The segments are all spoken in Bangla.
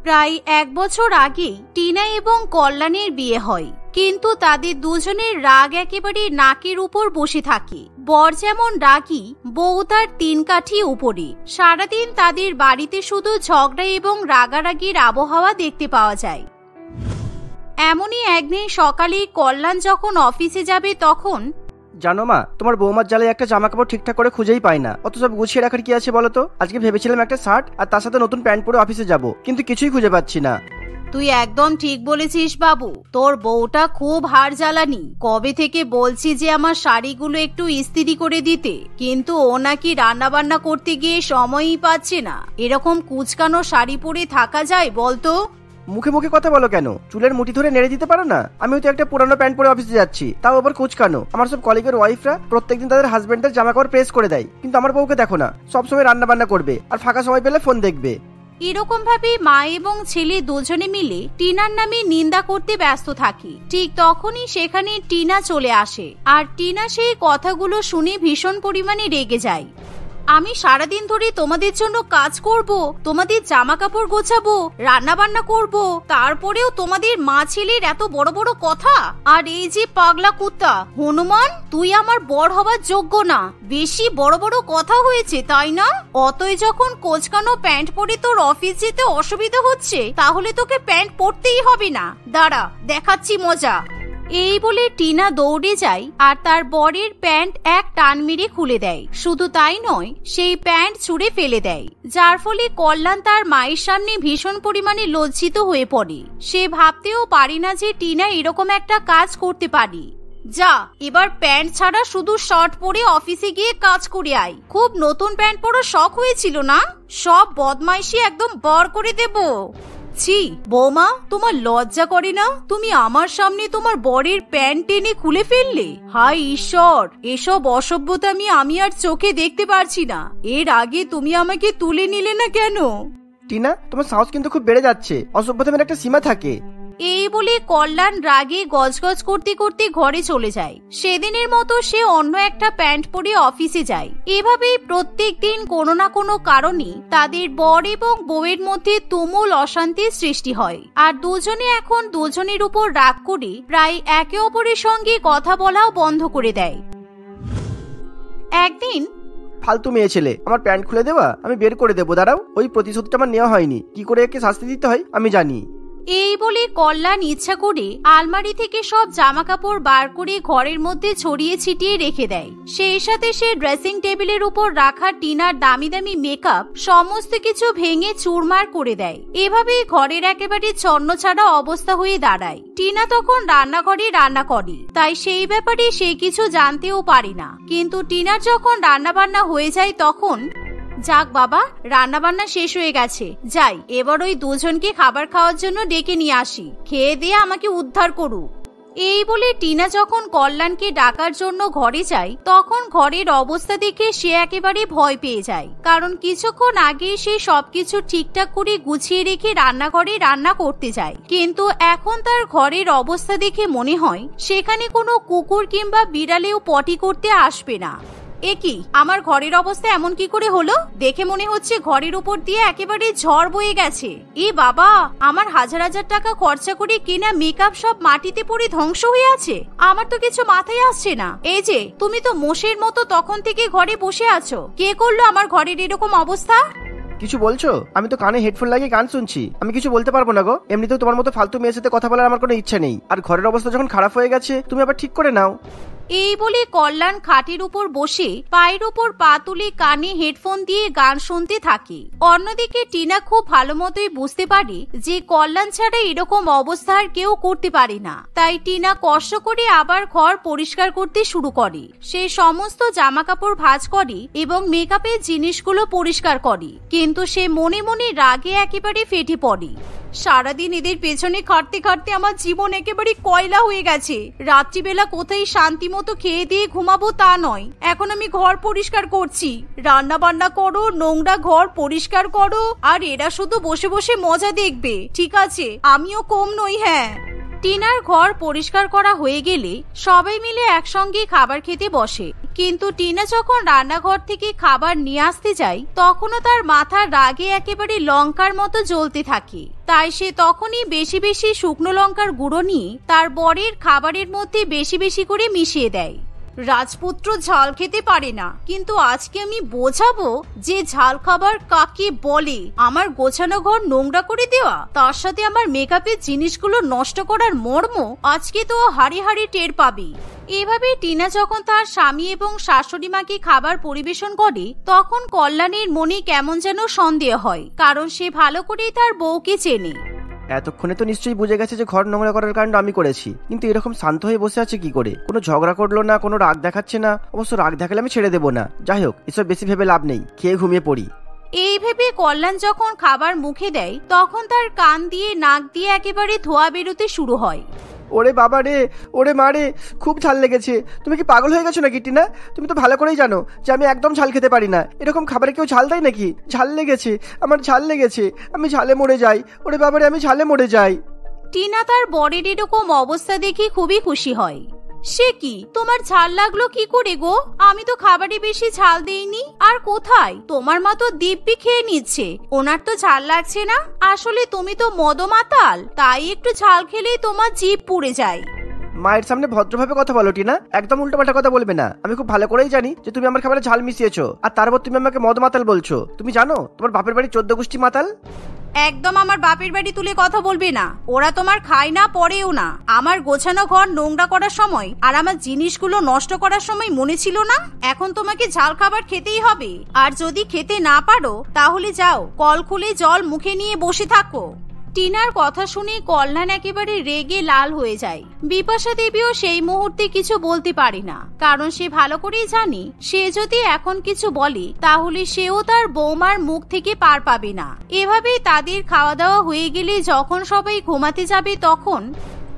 প্রায় 1 বছর আগে টিনা এবং কল্যাণের বিয়ে হয়, কিন্তু তাদের দুজনের রাগ একেবারে নাকের উপর বসে থাকে। বর যেমন রাগী, বউ তার 3 কাঠি উপরে। সারাদিন তাদের বাড়িতে শুধু ঝগড়া এবং রাগারাগির আবহাওয়া দেখতে পাওয়া যায়। এমনই একদিন সকালে কল্যাণ যখন অফিসে যাবে তখন, জানো মা, তোমার বৌমার জ্বালায় একটা জামা কাপড় ঠিকঠাক করে খুঁজেই পাই না। অত সব গুছিয়ে রাখার কি আছে বলো তো? আজকে ভেবেছিলাম একটা শার্ট আর তার সাথে নতুন প্যান্ট পরে অফিসে যাব, কিন্তু কিছুই খুঁজে পাচ্ছি না। তুই একদম ঠিক বলেছিস বাবু, তোর বউটা খুব হাড় জ্বালানি। কবে থেকে বলছি যে আমার শাড়িগুলো একটু ইস্ত্রি করে দিতে, কিন্তু ও নাকি রান্না বান্না করতে গিয়ে সময়ই পাচ্ছে না। এরকম কুচকানো শাড়ি পরে থাকা যায় বলতো? মুখে মুখে কথা বলো কেন? চুলের মুঠি ধরে নেড়ে দিতে পারো না? আমিও তো একটা পুরানো প্যান্ট পরে অফিসে যাচ্ছি, তাও আবার কুচকানো। আমার সব কলিগের ওয়াইফরা প্রত্যেকদিন তাদের হাজবেন্ডের জামা কাপড় প্রেস করে দেয়, কিন্তু আমার বউকে দেখো না, সবসময় রান্না বান্না করবে আর ফাঁকা সময় পেলে ফোন দেখবে। এরকম ভাবে মা এবং ছেলে দুজনে মিলে টিনার নামে নিন্দা করতে ব্যস্ত থাকে। ঠিক তখনই সেখানে টিনা চলে আসে, আর টিনা সেই কথাগুলো শুনে ভীষণ পরিমাণে রেগে যায়। আমি সারাদিন ধরে তোমাদের জন্য কাজ করব, তোমাদের জামা কাপড় গোছাবো, রান্না বান্না করব, তারপরেও তোমাদের মা ছেলের এত বড় বড় কথা। আর এই যে পাগলা কুত্তা হনুমান, তুই আমার বর হবার যোগ্য না। বেশি বড় বড় কথা হয়েছে তাই না? অতই যখন কোচকানো প্যান্ট পরে তোর অফিস যেতে অসুবিধা হচ্ছে, তাহলে তোকে প্যান্ট পরতেই হবে না। দাঁড়া, দেখাচ্ছি মজা। এই বলে টিনা দৌড়ে যায় আর তার বরের প্যান্ট এক টান মেরে খুলে দেয়। শুধু তাই নয়, সেই প্যান্ট ছুঁড়ে ফেলে দেয়, যার ফলে কল্যাণ তার মায়ের সামনে ভীষণ পরিমাণে লজ্জিত হয়ে পড়ে। সে ভাবতেও পারে না যে টিনা এরকম একটা কাজ করতে পারে। যা, এবার প্যান্ট ছাড়া শুধু শার্ট পরে অফিসে গিয়ে কাজ করে আয়। খুব নতুন প্যান্ট পরো শখ হয়েছিল না? সব বদমাইশি একদম বার করে দেব। ছি বৌমা, তোমার লজ্জা করে না? তুমি আমার সামনে তোমার বরের প্যান্ট টেনে খুলে ফেললে। হায় ঈশ্বর, এসব অসভ্যতা আমি আর চোখে দেখতে পারছি না। এর আগে তুমি আমাকে তুলে নিলে না কেন? টিনা, তোমার সাহস কিন্তু খুব বেড়ে যাচ্ছে। অসভ্যতার একটা সীমা থাকে। এই বলে কল্যাণ রাগে গজগজ করতে করতে ঘরে চলে যায়। সেদিনের মতো সে অন্য একটা প্যান্ট পরে অফিসে যায়। এভাবেই প্রত্যেক দিন কোনো না কোনো কারণে তাদের বর এবং বউয়ের মধ্যে তুমুল অশান্তির সৃষ্টি হয়। আর দুজনে এখন দুজনের উপর রাগ করে প্রায় একে অপরের সঙ্গে কথা বলাও বন্ধ করে দেয়। একদিন, ফালতু মেয়ে ছেলে, আমার প্যান্ট খুলে দেওয়া আমি বের করে দেবো, দাঁড়াও। ওই প্রতিশোধটা আমার নেওয়া হয়নি, কি করে একে শাস্তি দিতে হয় আমি জানি। এই বলে কল্যাণ ইচ্ছা করে আলমারি থেকে সব জামা কাপড় বার করে ঘরের মধ্যে ছড়িয়ে ছিটিয়ে রেখে দেয়। সেই সাথে সে ড্রেসিং টেবিলের উপর রাখা টিনার দামি দামি মেকআপ সমস্ত কিছু ভেঙে চুরমার করে দেয়। এভাবেই ঘরের একেবারে ছন্নছাড়া অবস্থা হয়ে দাঁড়ায়। টিনা তখন রান্নাঘরে রান্না করে, তাই সেই ব্যাপারে সে কিছু জানতেও পারে না। কিন্তু টিনার যখন রান্না বান্না হয়ে যায় তখন, যাক বাবা, রান্না বান্না শেষ হয়ে গেছে, যাই এবার ওই দুজনকে খাবার খাওয়ার জন্য ডেকে নিয়ে আসি, খেয়ে দিয়ে আমাকে উদ্ধার করুক। এই বলে টিনা যখন কল্যাণকে ডাকার জন্য ঘরে যায় তখন ঘরের অবস্থা দেখে সে একেবারে ভয় পেয়ে যায়। কারণ কিছুক্ষণ আগে সে সবকিছু ঠিকঠাক করে গুছিয়ে রেখে রান্নাঘরে রান্না করতে যায়, কিন্তু এখন তার ঘরের অবস্থা দেখে মনে হয় সেখানে কোনো কুকুর কিংবা বিড়ালেও পটি করতে আসবে না। একই, আমার ঘরের অবস্থা এমন কি করে হলো? দেখে মনে হচ্ছে ঘরের উপর দিয়ে একেবারে ঝড় বয়ে গেছে। এ বাবা, আমার হাজার হাজার টাকা খরচা করে কেনা মেকআপ সব মাটিতে পড়ে ধ্বংস হয়ে আছে। আমার তো কিছু মাথায় আসছে না। এই যে, তুমি তো মোষের মতো তখন থেকে ঘরে বসে আছো, কে করলো আমার ঘরের এরকম অবস্থা? কিছু বলছো? আমি তো কানে হেডফোন লাগিয়ে গান শুনছি, আমি কিছু বলতে পারবো না গো। এমনিতেও তোমার মতো ফালতু মেয়ের সাথে কথা বলার আমার কোনো ইচ্ছা নেই, আর ঘরের অবস্থা যখন খারাপ হয়ে গেছে তুমি আবার ঠিক করে নাও। এই বলে কল্যাণ খাটের উপর বসে পায়ের উপর পা তুলে কানে হেডফোন দিয়ে গান শুনতে থাকে। অন্যদিকে টিনা খুব ভালো মতোই বুঝতে পারে যে কল্যাণ ছাড়া এরকম অবস্থা আর কেউ করতে পারে না। তাই টিনা কষ্ট করে আবার ঘর পরিষ্কার করতে শুরু করে। সে সমস্ত জামা কাপড় ভাঁজ করে এবং মেকআপের জিনিসগুলো পরিষ্কার করে, কিন্তু সে মনে মনে রাগে একেবারে ফেটে পড়ে। সারাদিন এদের পেছনে খাটতে খাটতে আমার জীবন একেবারে কয়লা হয়ে গেছে। রাত্রিবেলা কোথায় শান্তি মতো খেয়ে দিয়ে ঘুমাবো তা নয়, এখন আমি ঘর পরিষ্কার করছি। রান্না বান্না করো, নোংরা ঘর পরিষ্কার করো, আর এরা শুধু বসে বসে মজা দেখবে। ঠিক আছে, আমিও কম নই। হ্যাঁ, টিনার ঘর পরিষ্কার করা হয়ে গেলে সবাই মিলে একসঙ্গে খাবার খেতে বসে। কিন্তু টিনা যখন রান্নাঘর থেকে খাবার নিয়ে আসতে যায় তখনও তার মাথা রাগে একেবারে লঙ্কার মতো জ্বলতে থাকে। তাই সে তখনই বেশি বেশি শুকনো লঙ্কার গুঁড়ো নিয়ে তার বরের খাবারের মধ্যে বেশি বেশি করে মিশিয়ে দেয়। রাজপুত্র ঝাল খেতে পারে না, কিন্তু আজকে আমি বোঝাবো যে ঝাল খাবার কাকে বলে। আমার গোছানো ঘর নোংরা করে দেওয়া, তার সাথে আমার মেকআপের জিনিসগুলো নষ্ট করার মর্ম আজকে তো হাড়ি হাড়ি টের পাবি। এভাবে টিনা যখন তার স্বামী এবং শাশুড়ি মাকে খাবার পরিবেশন করে তখন কল্যাণীর মনে কেমন যেন সন্দেহ হয়, কারণ সে ভালো করেই তার বউকে চেনে। এতক্ষণে তো নিশ্চয়ই বুঝে গেছে যে ঘর নোংরা করার কাণ্ড আমি করেছি, কিন্তু এরকম শান্ত হয়ে বসে আছে কি করে? কোনো ঝগড়া করলো না, কোনো রাগ দেখাচ্ছে না। অবশ্য রাগ দেখালে আমি ছেড়ে দেবো না। যাই হোক, এসব বেশি ভেবে লাভ নেই, খেয়ে ঘুমিয়ে পড়ি। এই ভেবে কল্যাণ যখন খাবার মুখে দেয় তখন তার কান দিয়ে নাক দিয়ে একেবারে ধোঁয়া বেরোতে শুরু হয়। ওরে বাবা রে, ওরে মা রে, খুব ঝাল লেগেছে। তুমি কি পাগল হয়ে গেছো নাকি টিনা? তুমি তো ভালো করেই জানো যে আমি একদম ঝাল খেতে পারি না। এরকম খাবারে কেউ ঝাল দেয় নাকি? ঝাল লেগেছে, আমার ঝাল লেগেছে, আমি ঝালে মরে যাই। ওরে বাবা রে, আমি ঝালে মরে যাই। টিনা তার বরের এরকম অবস্থা দেখে খুবই খুশি হয়। সে কি, তোমার ঝাল লাগলো কি করে গো? আমি তো খাবারে বেশি ঝাল দেইনি। আর কোথায়, তোমার মা তো দিব্যি খেয়ে নিচ্ছে, ওনার তো ঝাল লাগছে না। আসলে তুমি তো মদমাতাল, তাই একটু ঝাল খেলেই তোমার জিভ পুড়ে যায়। মায়ের সামনে ভদ্রভাবে কথা বলো টিনা, একদম উল্টোপাল্টা কথা বলবে না। আমি খুব ভালো করেই জানি যে তুমি আমার খাবারে ঝাল মিশিয়েছো, আর তারপর তুমি আমাকে মদ মাতাল বলছো। তুমি জানো তোমার বাপের বাড়ি 14 গোষ্ঠী মাতাল। একদম আমার বাপের বাড়ি তুলে কথা বলবে না। ওরা তোমার খায় না, পরেও না। আমার গোছানো ঘর নোংরা করার সময় আর আমার জিনিসগুলো নষ্ট করার সময় মনে ছিল না? এখন তোমাকে ঝাল খাবার খেতেই হবে। আর যদি খেতে না পারো তাহলে যাও, কল খুলে জল মুখে নিয়ে বসে থাকো। টিনার কথা শুনে কল্যাণ একেবারে রেগে লাল হয়ে যায়। বিপাশা দেবীও সেই মুহূর্তে কিছু বলতে পারে না, কারণ সে ভালো করেই জানে সে যদি এখন কিছু বলে তাহলে সেও তার বৌমার মুখ থেকে পার পাবে না। এভাবেই তাদের খাওয়া দাওয়া হয়ে গেলে যখন সবাই ঘুমাতে যাবে তখন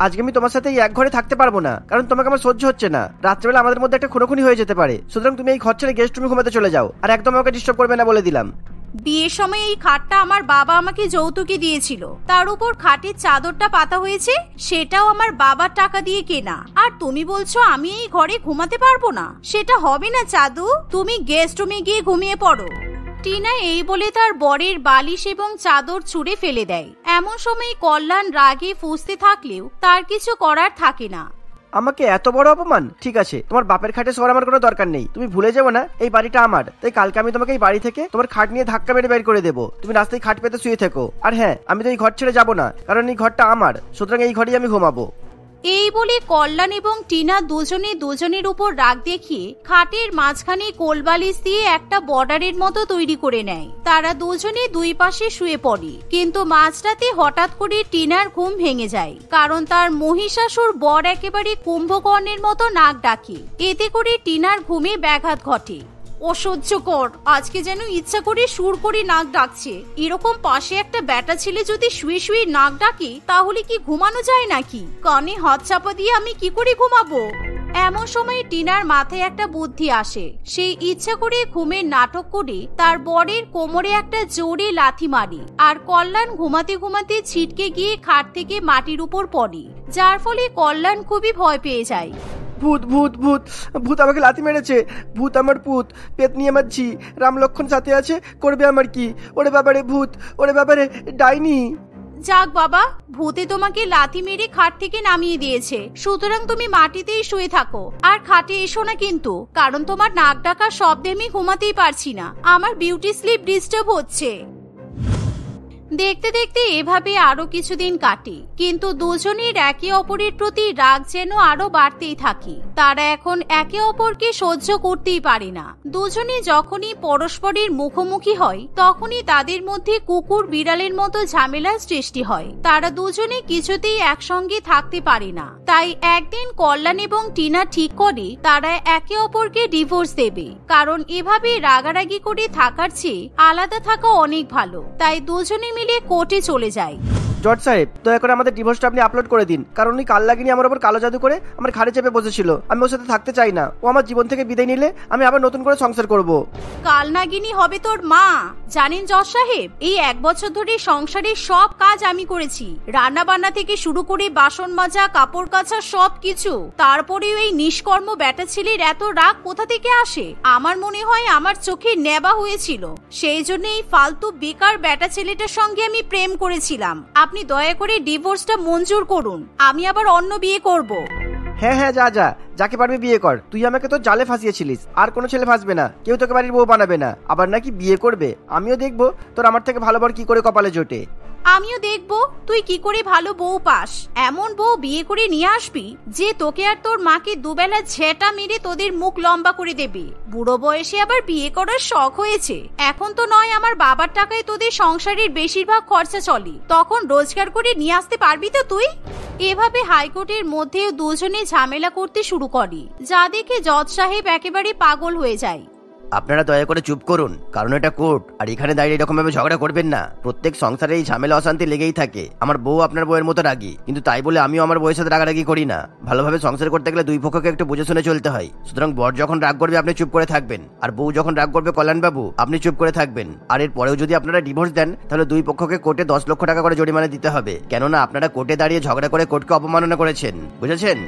আজকে আমি তোমার সাথে এক ঘরে থাকতে পারবো না, কারণ তোমাকে আমার সহ্য হচ্ছে না। রাত্রেবেলা আমাদের মধ্যে একটা খুনোখুনি হয়ে যেতে পারে। সুতরাং তুমি এই ঘর ছেড়ে গেস্ট রুমে ঘুমাতে চলে যাও, আর একদম আমাকে ডিস্টার্ব করবে না বলে দিলাম। বিয়ের সময় এই খাটটা আমার বাবা আমাকে যৌতুকে দিয়েছিল, তার উপর খাটের চাদরটা পাতা হয়েছে, সেটাও আমার বাবার টাকা দিয়ে কেনা। আর তুমি বলছো আমি এই ঘরে ঘুমাতে পারবো না? সেটা হবে না চাদু, তুমি গেস্ট রুমে গিয়ে ঘুমিয়ে পড়ো। টিনা এই বলে তার বরের বালিশ এবং চাদর ছুঁড়ে ফেলে দেয়। এমন সময় কল্যাণ রাগে ফুঁসতে থাকলেও তার কিছু করার থাকে না। আমাকে এত বড় অপমান? ঠিক আছে, তোমার বাপের খাটে শোয়ার আমার কোনো দরকার নেই। তুমি ভুলে যাবো না এই বাড়িটা আমার, তাই কালকে আমি তোমাকে এই বাড়ি থেকে তোমার খাট নিয়ে ধাক্কা মেরে বের করে দেবো। তুমি রাস্তায় খাট পেতে শুয়ে থেকো। আর হ্যাঁ, আমি তো এই ঘর ছেড়ে যাবো না, কারণ এই ঘরটা আমার। সুতরাং এই ঘরেই আমি ঘুমাবো। এই বলে কল্যাণ এবং টিনা দুজনে দুজনের উপর রাগ দেখিয়ে খাটের মাঝখানে কোলবালিশ দিয়ে একটা বর্ডারের মতো তৈরি করে নেয়। তারা দুজনে দুই পাশে শুয়ে পড়ে, কিন্তু মাঝরাতে হঠাৎ করে টিনার ঘুম ভেঙে যায়, কারণ তার মহিষাসুর বর একেবারে কুম্ভকর্ণের মতো নাক ডাকে। এতে করে টিনার ঘুমে ব্যাঘাত ঘটে। অসহ্যকর, আজকে যেন ইচ্ছা করে সুর করে নাক ডাকছে। এরকম পাশে একটা ব্যাটা ছেলে যদি শুয়ে শুয়ে নাক ডাকে তাহলে কি ঘুমানো যায় নাকি? কানে হাত চাপা দিয়ে আমি কি করে ঘুমাবো? এমন সময় টিনার মাথায় একটা বুদ্ধি আসে। সে ইচ্ছা করে ঘুমের নাটক করে তার বরের কোমরে একটা জোরে লাথি মারে, আর কল্যাণ ঘুমাতে ঘুমাতে ছিটকে গিয়ে খাট থেকে মাটির উপর পড়ে, যার ফলে কল্যাণ খুবই ভয় পেয়ে যায়। ভূত ভূত ভূত ভূত আমাকে লাথি মেরেছে। ভূত আমার পুত, পেট নিয়ে মারছি। রাম লক্ষণ সাথে আছে, করবে আমার কি? ওরে বাবারে ভূত, ওরে বাবারে ডাইনি। যাক বাবা, ভূতে তোমাকে লাথি মেরে খাট থেকে নামিয়ে দিয়েছে, সুতরাং তুমি মাটিতেই শুয়ে থাকো। আর খাটে এসো না কিন্তু, কারণ তোমার নাক ডাকার শব্দে আমি ঘুমাতেই পারছি না। আমার বিউটি স্লিপ ডিস্টার্ব হচ্ছে। দেখতে দেখতে এভাবে আরো কিছুদিন কাটে, কিন্তু দুজনের একে অপরের প্রতি রাগ যেন আরো বাড়তেই থাকে। তারা এখন একে অপরকে সহ্য করতেই পারে না। দুজনে যখনই পরস্পরের মুখোমুখি হয় তখনই তাদের মধ্যে কুকুর বিড়ালের মতো ঝামেলার সৃষ্টি হয়। তারা দুজনে কিছুতেই একসঙ্গে থাকতে পারে না। তাই একদিন কল্যাণ এবং টিনা ঠিক করে তারা একে অপরকে ডিভোর্স দেবে, কারণ এভাবে রাগারাগি করে থাকার চেয়ে আলাদা থাকা অনেক ভালো। তাই দুজনে মিলে কোর্টে চলে যায়। জজ সাহেব, দয়া করে আমাদের ডিভোর্সটা আপনি আপলোড করে দিন, কারণ উনি কাল লাগিনি আমার উপর কালো জাদু করে আমার ঘাড়ে চেপে বসেছিল। আমি ওর সাথে থাকতে চাই না। ও আমার জীবন থেকে বিদায় নিলে আমি আবার নতুন করে সংসার করব। কাল নাগিনী হবে তোর মা। জানেন জজ সাহেব, এই 1 বছর ধরে সংসারের সব কাজ আমি করেছি, রান্না বান্না থেকে শুরু করে বাসন মাজা, কাপড় কাচা, সবকিছু। তারপরেও এই নিষ্কর্ম ব্যাটা ছেলের এত রাগ কোথা থেকে আসে? আমার মনে হয় আমার চোখে নেবা হয়েছিল, সেই জন্য এই ফালতু বেকার ব্যাটা ছেলেটার সঙ্গে আমি প্রেম করেছিলাম। আপনি দয়া করে ডিভোর্সটা মঞ্জুর করুন, আমি আবার অন্য বিয়ে করব। হ্যাঁ হ্যাঁ, যা যা, যাকে পারবি বিয়ে কর। তুই আমাকে তো জালে ফাঁসিয়েছিলিস, আর কোনো ছেলে ফাঁসবে না, কেউ তোকে বাড়ির বউ বানাবে না। আবার নাকি বিয়ে করবে। আমিও দেখবো তোর আমার থেকে ভালো বর কি করে কপালে জোটে। আমিও দেখবো তুই কি করে ভালো বউ পাস। এমন বউ বিয়ে করে নিয়ে আসবি যে তোকে আর তোর মাকে দুবেলা ঝেঁটা মেরে তোদের মুখ লম্বা করে দেবে। বুড়ো বয়সে আবার বিয়ে করার শখ হয়েছে। এখন তো নয় আমার বাবার টাকায় তোদের সংসারের বেশিরভাগ খরচা চলে, তখন রোজগার করে নিয়ে আসতে পারবি তো তুই? এভাবে হাইকোর্টের মধ্যেও দুজনে ঝামেলা করতে শুরু করে, যা দেখে জজ সাহেব একেবারে পাগল হয়ে যায়। আপনারা দয়া করে চুপ করুন, কারণ এটা কোর্ট, আর এখানে দাঁড়িয়ে এরকম ভাবে ঝগড়া করবেন না। প্রত্যেক সংসারে এই ঝামেলা অশান্তি লেগেই থাকে। আমার বউ আপনার বউয়ের মতো রাগী, কিন্তু তাই বলে আমিও আমার বউয়ের সাথে রাগারাগি করি না। ভালোভাবে সংসার করতে গেলে দুই পক্ষকে একটু বুঝে শুনে চলতে হয়। সুতরাং বর যখন রাগ করবে আপনি চুপ করে থাকবেন, আর বউ যখন রাগ করবে কল্যাণবাবু আপনি চুপ করে থাকবেন। আর এর পরেও যদি আপনারা ডিভোর্স দেন, তাহলে দুই পক্ষকে কোর্টে 10 লক্ষ টাকা করে জরিমানা দিতে হবে, কেননা আপনারা কোর্টে দাঁড়িয়ে ঝগড়া করে কোর্টকে অপমাননা করেছেন, বুঝেছেন?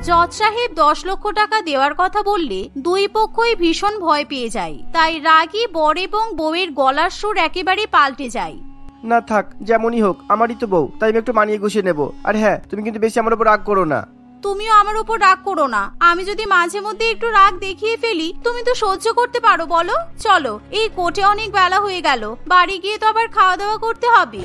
জজ সাহেব 10 লক্ষ টাকা দেওয়ার কথা বললে দুই পক্ষই ভীষণ ভয় পেয়ে যায়। তাই রাগী বর এবং বউয়ের গলার সুর একেবারে পাল্টে যায়। না থাক, যেমনই হোক আমারই তো বউ, তাই আমি একটু মানিয়ে গুছিয়ে নেবো। আর হ্যাঁ, তুমি কিন্তু বেশি আমার উপর রাগ করো না। তুমিও আমার উপর রাগ করো না। আমি যদি মাঝে মধ্যে একটু রাগ দেখিয়ে ফেলি, তুমি তো সহ্য করতে পারো বলো? চলো, এই কোর্টে অনেক বেলা হয়ে গেল, বাড়ি গিয়ে তো আবার খাওয়া দাওয়া করতে হবে।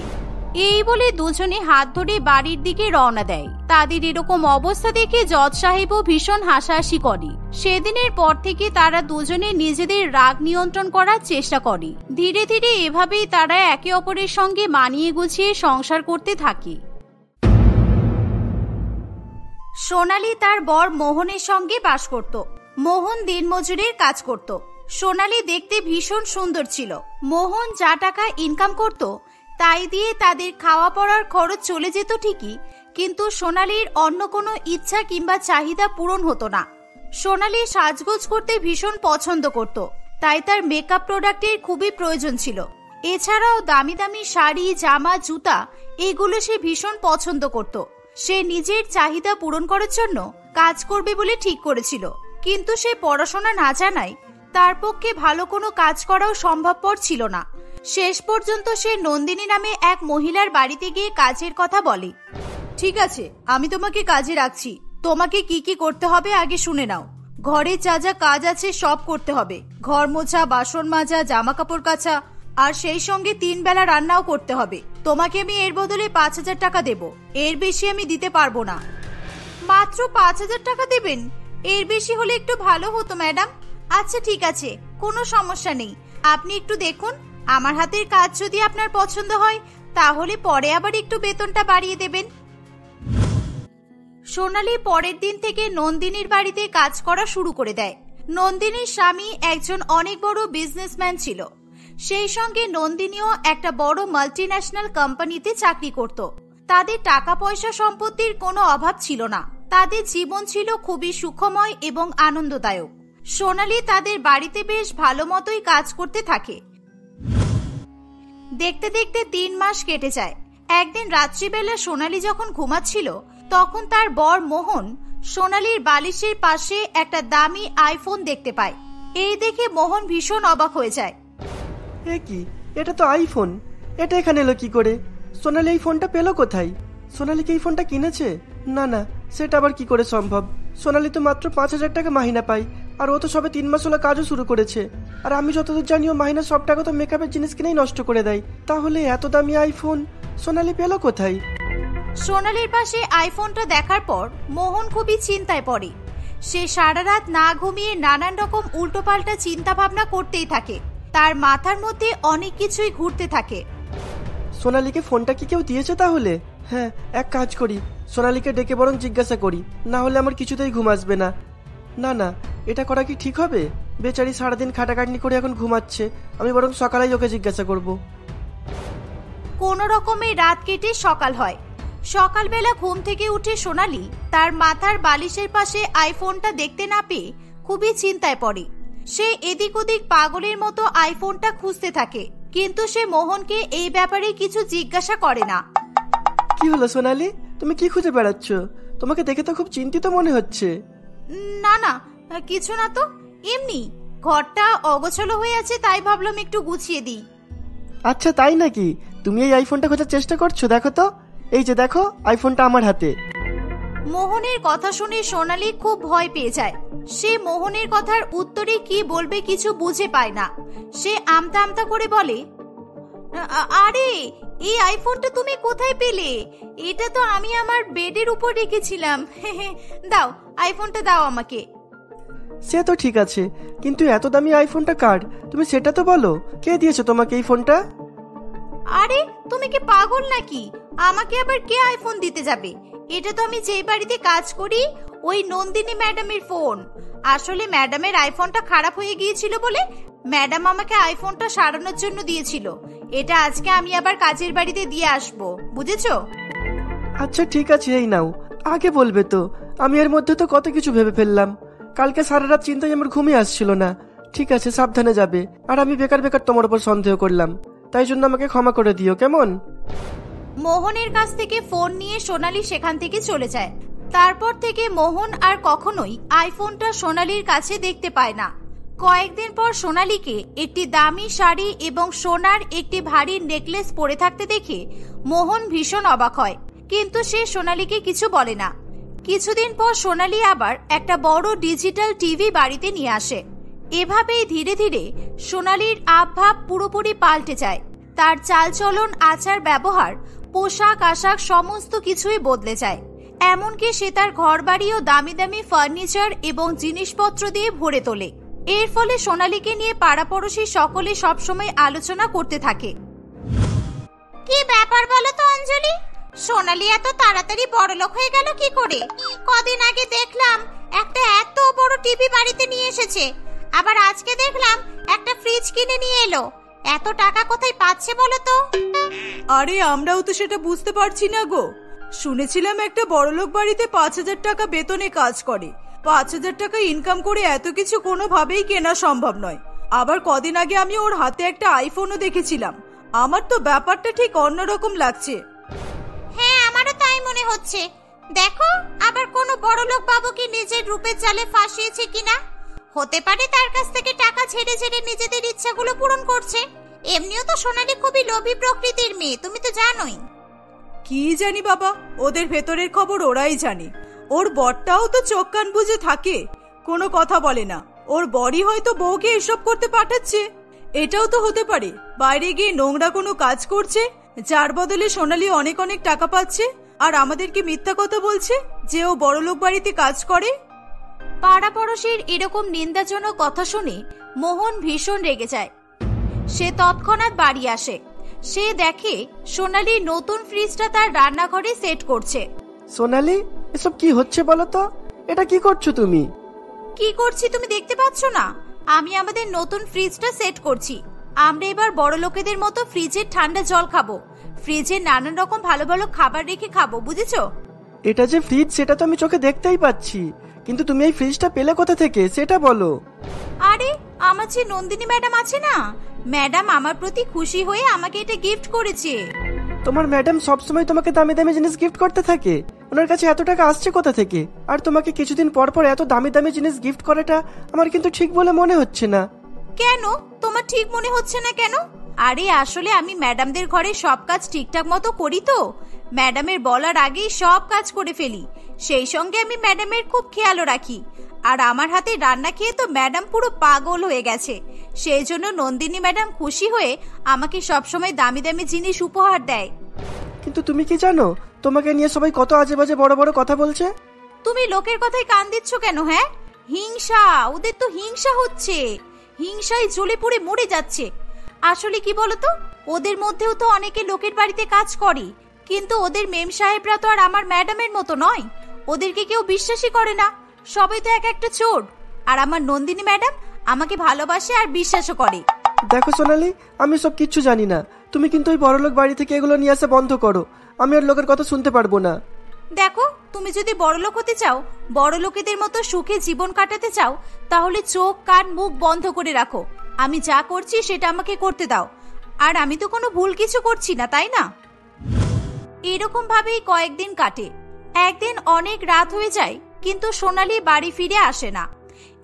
এই বলে দুজনে হাত ধরে বাড়ির দিকে রওনা দেয়। তাদের এরকম অবস্থা দেখে জজ সাহেবও ভীষণ হাসাহাসি করে। সেদিনের পর থেকে তারা দুজনে নিজেদের রাগ নিয়ন্ত্রণ করার চেষ্টা করে। ধীরে ধীরে এভাবেই তারা একে অপরের সঙ্গে মানিয়ে গুছিয়ে সংসার করতে থাকে। সোনালী তার বর মোহনের সঙ্গে বাস করত। মোহন দিনমজুরের কাজ করত। সোনালী দেখতে ভীষণ সুন্দর ছিল। মোহন যা টাকা ইনকাম করত তাই দিয়ে তাদের খাওয়া পড়ার খরচ চলে যেত ঠিকই, কিন্তু সোনালীর অন্য কোনো ইচ্ছা কিংবা চাহিদা পূরণ হতো না। সোনালী সাজগোজ করতে ভীষণ পছন্দ করত, তাই তার মেকআপ প্রোডাক্টের খুবই প্রয়োজন ছিল। এছাড়াও দামি দামি শাড়ি, জামা, জুতা এগুলো সে ভীষণ পছন্দ করত। সে নিজের চাহিদা পূরণ করার জন্য কাজ করবে বলে ঠিক করেছিল, কিন্তু সে পড়াশোনা না জানায় তার পক্ষে ভালো কোনো কাজ করাও সম্ভবপর ছিল না। শেষ পর্যন্ত সে নন্দিনী নামে এক মহিলার বাড়িতে গিয়ে কাজের কথা বলে। ঠিক আছে, আমি তোমাকে কাজে রাখছি। তোমাকে কি কি করতে হবে আগে শুনে নাও। ঘরে যা যা কাজ আছে সব করতে হবে। ঘর মোছা, বাসন মাজা, জামা কাপড় কাচা, আর সেই সঙ্গে 3 বেলা রান্নাও করতে হবে। তোমাকে আমি এর বদলে 5000 টাকা দেব, এর বেশি আমি দিতে পারবো না। মাত্র 5000 টাকা দেবেন? এর বেশি হলে একটু ভালো হতো ম্যাডাম। আচ্ছা ঠিক আছে, কোনো সমস্যা নেই। আপনি একটু দেখুন, আমার হাতের কাজ যদি আপনার পছন্দ হয় তাহলে পরে আবার একটু বেতনটা বাড়িয়ে দেবেন। সোনালী পরের দিন থেকে নন্দিনীর বাড়িতে কাজ করা শুরু করে দেয়। নন্দিনীর স্বামী একজন অনেক বড় বিজনেসম্যান ছিল। সেই সঙ্গে নন্দিনীও একটা বড় মাল্টিন্যাশনাল কোম্পানিতে চাকরি করত। তাদের টাকা পয়সা সম্পত্তির কোনো অভাব ছিল না। তাদের জীবন ছিল খুবই সুখময় এবং আনন্দদায়ক। সোনালী তাদের বাড়িতে বেশ ভালো মতোই কাজ করতে থাকে। দেখতে দেখতে 3 মাস কেটে যায়। একদিন রাত্রিবেলা সোনালী যখন ঘুমাচ্ছিল, তখন তার বর মোহন সোনালীর বালিশের পাশে একটা দামি আইফোন দেখতে পায়। এই দেখে মোহন ভীষণ অবাক হয়ে যায়। এ কি, এটা তো আইফোন, এটা এখানে এলো কি করে? সোনালী এই ফোনটা পেলো কোথায়? সোনালী কি এই ফোনটা কিনেছে? না না, সেটা আবার কি করে সম্ভব? সোনালী তো মাত্র 5000 টাকা মাহিনা পায়, আর ও তো সবে 3 মাস হলো কাজও শুরু করেছে। আর আমি যতদূর জানি ও মাহিনা সব টাকা তো মেকআপের জিনিস কিনেই নষ্ট করে দেয়। তাহলে এত দামি আইফোন সোনালী পেলো কোথায়? সোনালীর পাশে আইফোনটা দেখার পর মোহন খুবই চিন্তায় পড়ে। সে সারা রাত না ঘুমিয়ে নানান রকম উল্টোপাল্টা চিন্তা ভাবনা করতেই থাকে। তার মাথার মধ্যে অনেক কিছুই ঘুরতে থাকে। সোনালীকে ফোনটা কি কেউ দিয়েছে তাহলে? হ্যাঁ, এক কাজ করি, সোনালীকে ডেকে বরং জিজ্ঞাসা করি, না হলে আমার কিছুতেই ঘুম আসবে না। না না, এটা করা কি ঠিক হবে? বেচারি সারাদিন খাটাখাটনি করে এখন ঘুমাচ্ছে, আমি বরং সকালেই ওকে জিজ্ঞাসা করব। কোনো রকমে রাত কেটে সকাল হয়। সকালবেলা ঘুম থেকে উঠে সোনালি তার মাথার বালিশের পাশে আইফোনটা দেখতে না পেয়ে খুবই চিন্তায় পড়ে। সে এদিক ওদিক পাগলের মতো আইফোনটা খুঁজতে থাকে, কিন্তু সে মোহনকে এই ব্যাপারে কিছু জিজ্ঞাসা করে না। কি হলো সোনালি, তুমি কি খুঁজে বেড়াচ্ছ? তোমাকে দেখে তো খুব চিন্তিত মনে হচ্ছে। না না, কিছু না তো, এমনি ঘরটা অগোছালো হয়ে আছে, তাই ভাবলাম একটু গুছিয়ে দিই। আচ্ছা তাই নাকি? তুমি এই আইফোনটা খোঁজার চেষ্টা করছো? দেখো তো, এই যে দেখো আইফোনটা আমার হাতে। মোহনের কথা শুনে সোনালি খুব ভয় পেয়ে যায়। সে মোহনের কথার উত্তরে কি বলবে কিছু বুঝে পায় না। সে আমতা আমতা করে বলে, আরে এই আইফোনটা তুমি কোথায় পেলে? এটা তো আমি আমার বেডের উপর রেখেছিলাম। দাও আইফোনটা, দাও আমাকে। সে তো ঠিক আছে, কিন্তু এত দামি আইফোনটা কার? তুমি সেটা তো বলো, কে দিয়েছো তোমাকে এই ফোনটা? আরে তুমি কি পাগল নাকি? আমাকে আবার কে আইফোন দিতে যাবে? এটা তো আমি যেই বাড়িতে কাজ করি ওই নন্দিনী ম্যাডামের ফোন। আসলে ম্যাডামের আইফোনটা খারাপ হয়ে গিয়েছিল বলে ম্যাডাম আমাকে আইফোনটা সারানোর জন্য দিয়েছিল। এটা আজকে আমি আবার কাজের বাড়িতে দিয়ে আসবো, বুঝেছো? আচ্ছা ঠিক আছে, এই নাও। আগে বলবে তো, আমি এর মধ্যে তো কত কিছু ভেবে ফেললাম। কালকে সারা রাত চিন্তায় আমার ঘুমিয়ে আসছিল না। ঠিক আছে, সাবধানে যাবে। আর আমি বেকার বেকার তোমার উপর সন্দেহ করলাম, তাই জন্য আমাকে ক্ষমা করে দিও, কেমন? মোহনের কাছ থেকে ফোন নিয়ে সোনালি সেখান থেকে চলে যায়। তারপর থেকে মোহন আর কখনোই আইফোনটা সোনালির কাছে দেখতে পায় না। কয়েকদিন পর সোনালিকে একটি দামি শাড়ি এবং সোনার একটি ভারী নেকলেস পরে থাকতে দেখে মোহন ভীষণ অবাক হয়, কিন্তু সে সোনালিকে কিছু বলে না। কিছুদিন পর সোনালি আবার একটা বড় ডিজিটাল টিভি বাড়িতে নিয়ে আসে। এভাবেই ধীরে ধীরে সোনালির আবভাব পুরোপুরি পাল্টে যায়। তার চালচলন, আচার ব্যবহার, পোশাক আশাক সমস্ত কিছুই বদলে যায়। এমনকি সে তার ঘরবাড়িও দামি দামি ফার্নিচার এবং জিনিসপত্র দিয়ে ভরে তোলে। এর ফলে সোনালিকে নিয়ে পাড়াপড়শি সকলে সবসময় আলোচনা করতে থাকে। কি ব্যাপার বলো তো অঞ্জলি, সোনালি এত তাড়াতাড়ি বড়লোক হয়ে গেল কি করে? কদিন আগে দেখলাম একটা এত বড় টিভি বাড়িতে নিয়ে এসেছে, আবার আজকে দেখলাম একটা ফ্রিজ কিনে নিয়ে এলো। এত টাকা কোথায় পাচ্ছে বলো তো? আরে আমরাও তো সেটা বুঝতে পারছি না গো। শুনেছিলাম একটা বড়লোক বাড়িতে 5,000 টাকা বেতনে কাজ করে। 5,000 টাকা ইনকাম করে এত কিছু কোনোভাবেই কেনা সম্ভব নয়। আবার কদিন আগে আমি ওর হাতে একটা আইফোনও দেখেছিলাম। আমার তো ব্যাপারটা ঠিক অন্যরকম লাগছে। হ্যাঁ, আমারও তাই মনে হচ্ছে। দেখো, আবার কোনো বড়লোক বাবু কি নিজের রূপের জালে ফাঁসিয়েছে কিনা? হতে পারে তার কাছ থেকে টাকা ছেড়ে ছেড়ে নিজেদের ইচ্ছাগুলো পূরণ করছে। এমনিও তো সোনালি খুবই লোভী প্রকৃতির মেয়ে, তুমি তো জানোই। কি জানি বাবা, ওদের ভেতরের খবর ওরাই জানে। ওর বরটাও তো চোখ কান বুজে থাকে, কোনো কথা বলে না। ওর বরই হয়তো বউকে এসব করতে পাঠাচ্ছে। এটাও তো হতে পারে বাইরে গিয়ে নোংরা কোনো কাজ করছে, যার বদলে সোনালি অনেক অনেক টাকা পাচ্ছে, আর আমাদেরকে মিথ্যা কথা বলছে যে ও বড়লোক বাড়িতে কাজ করে। পাড়াপড়শির এরকম নিন্দাজনক কথা শুনে মোহন ভীষণ রেগে যায়। সে তৎক্ষণাৎ বাড়ি আসে। সে দেখে সোনালি নতুন ফ্রিজটা তার রান্নাঘরে সেট করছে। সোনালি, এসব কি হচ্ছে বলো তো? এটা কি করছো তুমি? কি করছি তুমি দেখতে পাচ্ছ না? আমি আমাদের নতুন ফ্রিজটা সেট করছি। আমরা এবার বড় লোকেদের মতো ফ্রিজের ঠান্ডা জল খাবো, ফ্রিজে নানান রকম ভালো ভালো খাবার রেখে খাবো, বুঝেছো? এটা যে ফ্রিজ সেটা তো আমি চোখে দেখতেই পাচ্ছি, কিন্তু তুমি এই ফ্রিজটা পেলে কোথা থেকে সেটা বলো। আরে আমার যে নন্দিনী ম্যাডাম আছে না, ম্যাডাম আমার প্রতি খুশি হয়ে আমাকে এটা গিফট করেছে। তোমার ম্যাডাম সবসময় তোমাকে দামি দামি জিনিস গিফট করতে থাকে। ওনার কাছে এত টাকা আসছে কোথা থেকে? আর তোমাকে কিছুদিন পর পর এত দামি দামি জিনিস গিফট করাটা আমার কিন্তু ঠিক বলে মনে হচ্ছে না। কেন তোমার ঠিক মনে হচ্ছে না কেন? আরে আসলে আমি ম্যাডামদের ঘরে সব কাজ ঠিকঠাক মতো করি তো। ম্যাডামের বলার আগেই সব কাজ করে ফেলি। সেই সঙ্গে আমি ম্যাডামের খুব খেয়ালও রাখি। আর আমার হাতে রান্না খেয়ে তো ম্যাডাম পুরো পাগল হয়ে গেছে। সেই জন্য নন্দিনী ম্যাডাম খুশি হয়ে আমাকে সবসময় দামি দামি জিনিস উপহার দেয়। কিন্তু তুমি কি জানো তোমাকে নিয়ে সবাই কত আজে বাজে বড় বড় কথা বলছে? তুমি লোকের কথায় কান দিচ্ছ কেন? হ্যাঁ, হিংসা, ওদের তো হিংসা হচ্ছে। হিংসায় জ্বলে পুড়ে মরে যাচ্ছে। আসলে কি বলতো, ওদের মধ্যেও তো অনেকে লোকের বাড়িতে কাজ করে, কিন্তু ওদের মেম সাহেবরা তো আর আমার ম্যাডামের মতো নয়। ওদেরকে কেউ বিশ্বাসই করে না, সবাই তো এক একটা চোর। আর আমার নন্দিনী ম্যাডাম আমাকে ভালোবাসে আর বিশ্বাসও করে। দেখো সোনালি, আমি সব কিচ্ছু জানি না। তুমি কিন্তু ওই বড়লোক বাড়ি থেকে এগুলো নিয়ে আসা বন্ধ করো, আমি আর লোকের কথা শুনতে পারবো না। দেখো, তুমি যদি বড়লোক হতে চাও, বড় লোকেদের মতো সুখে জীবন কাটাতে চাও, তাহলে চোখ কান মুখ বন্ধ করে রাখো। আমি যা করছি সেটা আমাকে করতে দাও, আর আমি তো কোনো ভুল কিছু করছি না, তাই না? এরকম ভাবেই কয়েকদিন কাটে। একদিন অনেক রাত হয়ে যায়, কিন্তু সোনালী বাড়ি ফিরে আসে না।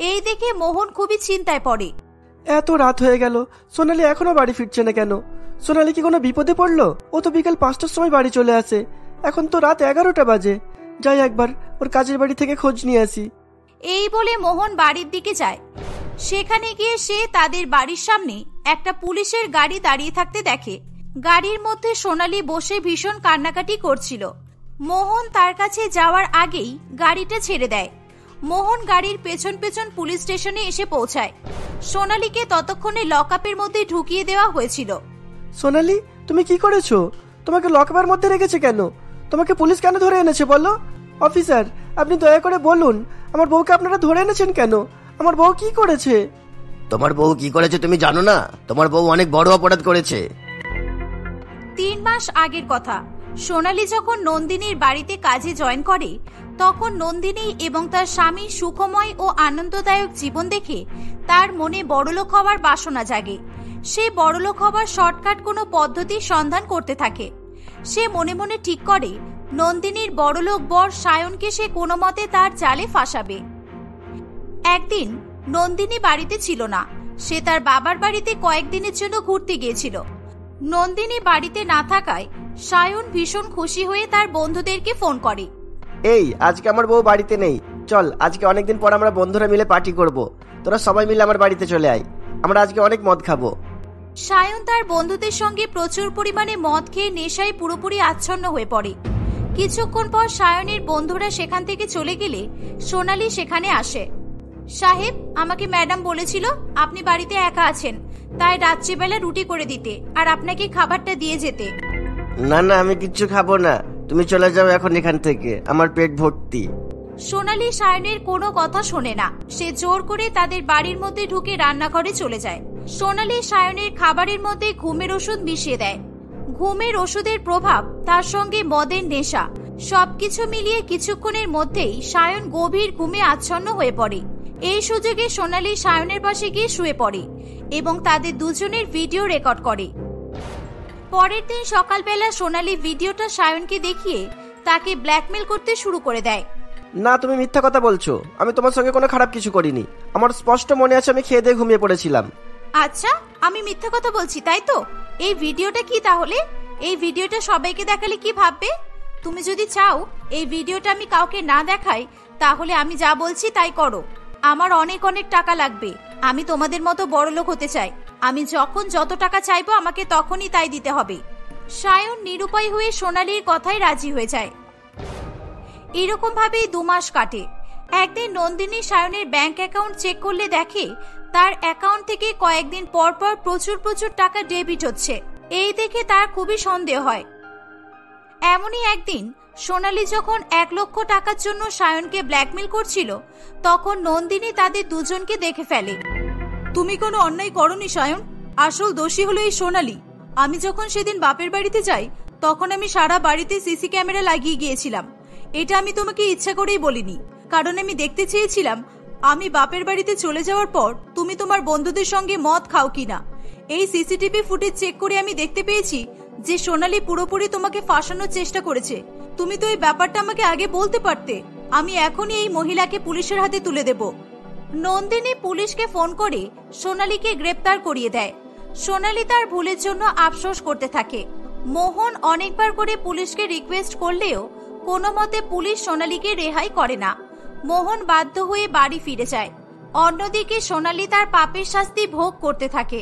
এই দেখে মোহন খুবই চিন্তায় পড়ে। এত রাত হয়ে গেল, সোনালী এখনো বাড়ি ফিরছে না কেন? সোনালী কি কোনো বিপদে পড়লো? ও তো বিকাল 5টার সময় বাড়ি চলে আসে, এখন তো রাত 11টা বাজে। যাই একবার ওর কাজের বাড়ি থেকে খোঁজ নিয়ে আসি। এই বলে মোহন বাড়ির দিকে যায়। সেখানে গিয়ে সে তাদের বাড়ির সামনে একটা পুলিশের গাড়ি দাঁড়িয়ে থাকতে দেখে। গাড়ির মধ্যে সোনালী বসে ভীষণ কান্নাকাটি করছিল। মোহন তার কাছে যাওয়ার আগেই গাড়িটা ছেড়ে দেয়। মোহন গাড়ির পেছন পেছন পুলিশ স্টেশনে এসে পৌঁছায়। সোনালীকে ততক্ষণে লকআপের মধ্যে ঢুকিয়ে দেওয়া হয়েছিল। সোনালী, তুমি কি করেছো? তোমাকে লকআপের মধ্যে রেখেছে কেন? তোমাকে পুলিশ কেন ধরে এনেছে বলো? অফিসার, আপনি দয়া করে বলুন, আমার বউকে আপনারা ধরে এনেছেন কেন? আমার বউ কি করেছে? তোমার বউ কি করেছে তুমি জানো না? তোমার বউ অনেক বড় অপরাধ করেছে। 3 মাস আগের কথা। সোনালী যখন নন্দিনীর বাড়িতে কাজে জয়েন করে, তখন নন্দিনী এবং তার স্বামী সুখময় ও আনন্দদায়ক জীবন দেখে তার মনে বড়লোক হওয়ার বাসনা জাগে। সে বড়লোক হওয়ার শর্টকাট কোনো পদ্ধতির সন্ধান করতে থাকে। সে মনে মনে ঠিক করে নন্দিনীর বড়লোক বর সায়নকে সে কোনো মতে তার জালে ফাঁসাবে। একদিন নন্দিনী বাড়িতে ছিল না। সে তার বাবার বাড়িতে কয়েকদিনের জন্য ঘুরতে গিয়েছিল। নন্দিনী বাড়িতে না থাকায় সায়ন ভীষণ খুশি হয়ে তার বন্ধুদেরকে ফোন করে। এই, আজকে আমার বউ বাড়িতে নেই, চল আজকে অনেকদিন পর আমরা বন্ধুরা মিলে পার্টি করব। তোরা সবাই মিলে আমার বাড়িতে চলে আয়, আমরা আজকে অনেক মদ খাবো। সায়ন তার বন্ধুদের সঙ্গে প্রচুর পরিমাণে মদ খেয়ে নেশায় পুরোপুরি আচ্ছন্ন হয়ে পড়ে। কিছুক্ষণ পর সায়নের বন্ধুরা সেখান থেকে চলে গেলে সোনালী সেখানে আসে। সাহেব, আমাকে ম্যাডাম বলেছিল আপনি বাড়িতে একা আছেন, তাই রাত্রিবেলা রুটি করে দিতে আর আপনাকে খাবারটা দিয়ে যেতে। না না, আমি কিচ্ছু খাবো না, তুমি চলে যাও এখন এখান থেকে, আমার পেট ভর্তি। সোনালী সায়নের কোনো কথা শোনে না। সে জোর করে তাদের বাড়ির মধ্যে ঢুকে রান্নাঘরে চলে যায়। সোনালী সায়নের খাবারের মধ্যে ঘুমের ওষুধ মিশিয়ে দেয়। ঘুমের ওষুধের প্রভাব, তার সঙ্গে মদের নেশা, সবকিছু মিলিয়ে কিছুক্ষণের মধ্যেই সায়ন গভীর ঘুমে আচ্ছন্ন হয়ে পড়ে। এই সুযোগে সোনালী সায়নের পাশে গিয়ে শুয়ে পড়ে এবং তাদের দুজনের ভিডিও রেকর্ড করে। পরের দিন সকালবেলা সোনালী ভিডিওটা সায়নকে দেখিয়ে তাকে ব্ল্যাকমেল করতে শুরু করে দেয়। না, তুমি মিথ্যা কথা বলছো, আমি তোমার সঙ্গে কোনো খারাপ কিছু করিনি। আমার স্পষ্ট মনে আছে আমি খেয়ে দিয়ে ঘুমিয়ে পড়েছিলাম। আচ্ছা, আমি মিথ্যা কথা বলছি তাই তো? এই ভিডিওটা কি তাহলে? এই ভিডিওটা সবাইকে দেখালে কি ভাববে? তুমি যদি চাও এই ভিডিওটা আমি কাউকে না দেখাই, তাহলে আমি যা বলছি তাই করো। আমার অনেক অনেক টাকা লাগবে। আমি তোমাদের মতো বড়লোক হতে চাই। আমি যখন যত টাকা চাইবো আমাকে তখনই তাই দিতে হবে। সায়ন নিরুপায় হয়ে সোনালীর কথায় রাজি হয়ে যায়। এরকম ভাবেই 2 মাস কাটে। একদিন নন্দিনী সায়নের ব্যাংক অ্যাকাউন্ট চেক করলে দেখে তার অ্যাকাউন্ট থেকে কয়েকদিন পর পর প্রচুর টাকা ডেবিট হচ্ছে। এই দেখে তার খুবই সন্দেহ হয়। এমনই একদিন সোনালী যখন 1 লক্ষ টাকার জন্য সায়নকে ব্ল্যাকমেল করছিল, তখন নন্দিনী তাদের দুজনকে দেখে ফেলে। তুমি কোনো অন্যায় করনি সায়ন, আসল দোষী হলো এই সোনালী। আমি যখন সেদিন বাপের বাড়িতে যাই, তখন আমি সারা বাড়িতে সিসি ক্যামেরা লাগিয়ে গিয়েছিলাম। এটা আমি তোমাকে ইচ্ছা করেই বলিনি, কারণ আমি দেখতে চেয়েছিলাম আমি বাপের বাড়িতে চলে যাওয়ার পর তুমি তোমার বন্ধুদের সঙ্গে মদ খাও কিনা। এই সিসিটিভি ফুটেজ চেক করে আমি দেখতে পেয়েছি যে সোনালী পুরোপুরি তোমাকে ফাঁসানোর চেষ্টা করেছে। তুমি তো এই ব্যাপারটা আমাকে আগে বলতে পারতে। আমি এখনই এই মহিলাকে পুলিশের হাতে তুলে দেব। নন্দিনী পুলিশকে ফোন করে সোনালীকে গ্রেপ্তার করিয়ে দেয়। সোনালী তার ভুলের জন্য আফসোস করতে থাকে। মোহন অনেকবার করে পুলিশকে রিকোয়েস্ট করলেও কোনো মতে পুলিশ সোনালীকে রেহাই করে না। মোহন বাধ্য হয়ে বাড়ি ফিরে যায়। অন্যদিকে সোনালী তার পাপের শাস্তি ভোগ করতে থাকে।